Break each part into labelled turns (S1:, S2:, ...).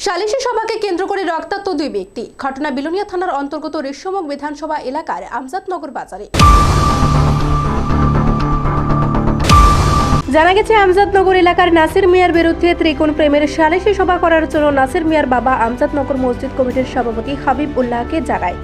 S1: সালিশি সভাকে কেন্দ্র করে রক্তাক্ত দুই ব্যক্তি। ঘটনা বিলোনিয়া থানার অন্তর্গত রেশমুখ বিধানসভা এলাকার আমজাদনগর বাজারে। জানা গেছে, আমজাদনগর এলাকার নাসির মিয়ার বিরুদ্ধে ত্রিকোণ প্রেমের সালিশি সভা করার জন্য নাসির মিয়ার বাবা আমজাদনগর মসজিদ কমিটির সভাপতি হাবিব উল্লাহকে জানায়।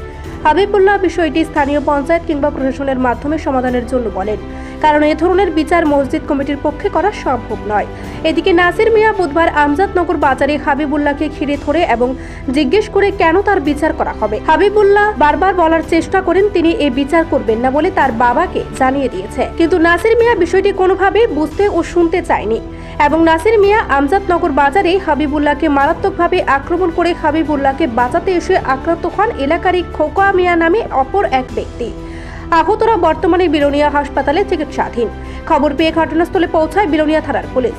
S1: হাবিব উল্লাহ বিষয়টি স্থানীয় পঞ্চায়েত কিংবা প্রশাসনের মাধ্যমে সমাধানের জন্য বলেন, কারণ এ ধরনের বিচার মসজিদ কমিটির পক্ষে করা সম্ভব নয়। এদিকে নাসির মিয়া বুধবার আমজাদনগর বাজারে হাবিবুল্লাহকে ঘিরে ধরে এবং জিজ্ঞেস করে কেন তার বিচার করা হবে। হাবিবুল্লাহ বারবার বলার চেষ্টা করেন তিনি এ বিচার করবেন না বলে তার বাবাকে জানিয়ে দিয়েছে, কিন্তু নাসির মিয়া বিষয়টি কোনোভাবেই বুঝতে ও শুনতে চায়নি এবং নাসির মিয়া আমজাদনগর বাজারে হাবিবুল্লাহকে মারাত্মকভাবে আক্রমণ করে হাবিবুল্লাহকে বাঁচাতে এসে আক্রান্ত হন এলাকারই খোকা মিয়া নামে অপর এক ব্যক্তি। আহতরা বর্তমানে বিলোনিয়া হাসপাতালে চিকিৎসাধীন। খবর পেয়ে ঘটনাস্থলে পৌঁছায় বিলোনিয়া থানার পুলিশ।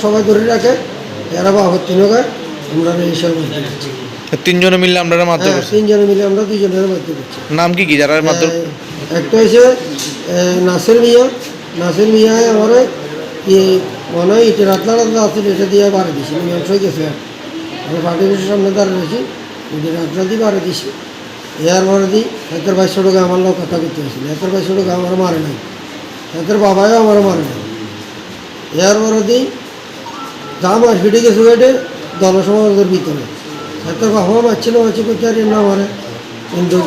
S2: সবাই ধরে রাখে, এরা আপত্তি নয়, আমরা
S3: তিনজনে মিলে আমরা মারধর করছি।
S2: তিনজনে মিলে আমরা দুইজনের মারধর করছি।
S3: নাম কি কি যারা মারধর?
S2: একটা হয়েছে নাসির মিয়া। নাসির মিয়ায় আমার মনে হয় ইটের রাতলা আছে, এটা দিয়ে বাড়ি দিছি। অংশ হয়ে গেছে, আমি পার্টির সামনে দাঁড়িয়ে রয়েছি, ইটের রাতলা দিয়ে বাড়ি দিছি। এর পরে দিই এতের 2200 টাকা আমার লোক কথা করতে হয়েছিল। এতের 2200 টাকা আমার মারে নাই, এতের বাবাও আমার মারে নাই। এর পরে দিই যা মাছ ফিটে গেছে ওইটে জনসমাজের ভিতরে এতের বাবাও মারছিল, মাছি করতে আর না মারে, কিন্তু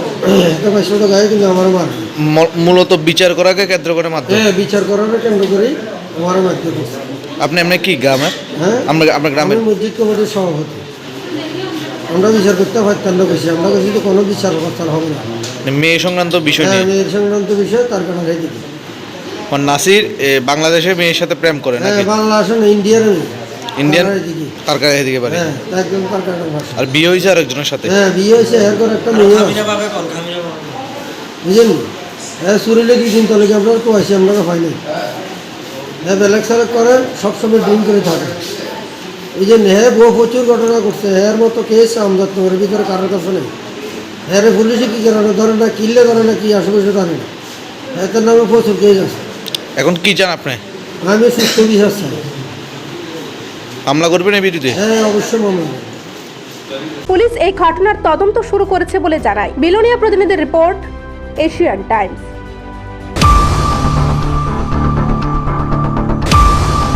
S2: এতের 2200 টাকায় কিন্তু আমার মারে।
S3: মূলত বিচার করাকে কেন্দ্র করে মারধর?
S2: হ্যাঁ, বিচার করাকে কেন্দ্র করেই আমার মারধর করছে।
S3: আপনি এমনি কি গ্রামের?
S2: হ্যাঁ,
S3: আপনার গ্রামের
S2: মসজিদ কমিটির সভাপতি। আমরা বিচার করতে পারতাম না, বেশি আমরা কাছে তো কোনো বিচার করতে হবে না।
S3: মেয়ে সংক্রান্ত বিষয় নিয়ে?
S2: মেয়ের সংক্রান্ত বিষয়, তার কারণে দিকে
S3: নাসির বাংলাদেশে মেয়ের সাথে প্রেম করে না?
S2: বাংলাদেশে না, ইন্ডিয়ার
S3: ইন্ডিয়ান তারকার এদিকে বাড়ি।
S2: হ্যাঁ, একদম তারকার ভাষা।
S3: আর বিয়ে হয়েছে আরেকজনের সাথে?
S2: হ্যাঁ, বিয়ে হয়েছে। এর করে একটা মেয়ে বুঝলেন। হ্যাঁ, সুরিলে কি চিন্তা লেগে আমরা তো আসি, আমরা পাই নাই। হ্যাঁ, বেলেগ সালেক করে সবসময় ড্রিম করে থাকে। এই যে হ্যাঁ, বহু প্রচুর ঘটনা করছে। এর মতো কেস আমজাদনগরের ভিতরে কারোর কাছে নেই। হ্যাঁ, পুলিশে কি কারণে ধরে না, কিনলে ধরে না, কি আশেপাশে ধরে না, এর নামে প্রচুর কেস আছে।
S3: এখন কি চান আপনি?
S2: আমি সুস্থ বিচার চাই।
S3: মামলা করবেন এই বিরুদ্ধে?
S2: হ্যাঁ, অবশ্যই মামলা।
S1: পুলিশ এই ঘটনার তদন্ত শুরু করেছে বলে জানায় বিলোনিয়া প্রতিনিধির রিপোর্ট, এশিয়ান টাইমস।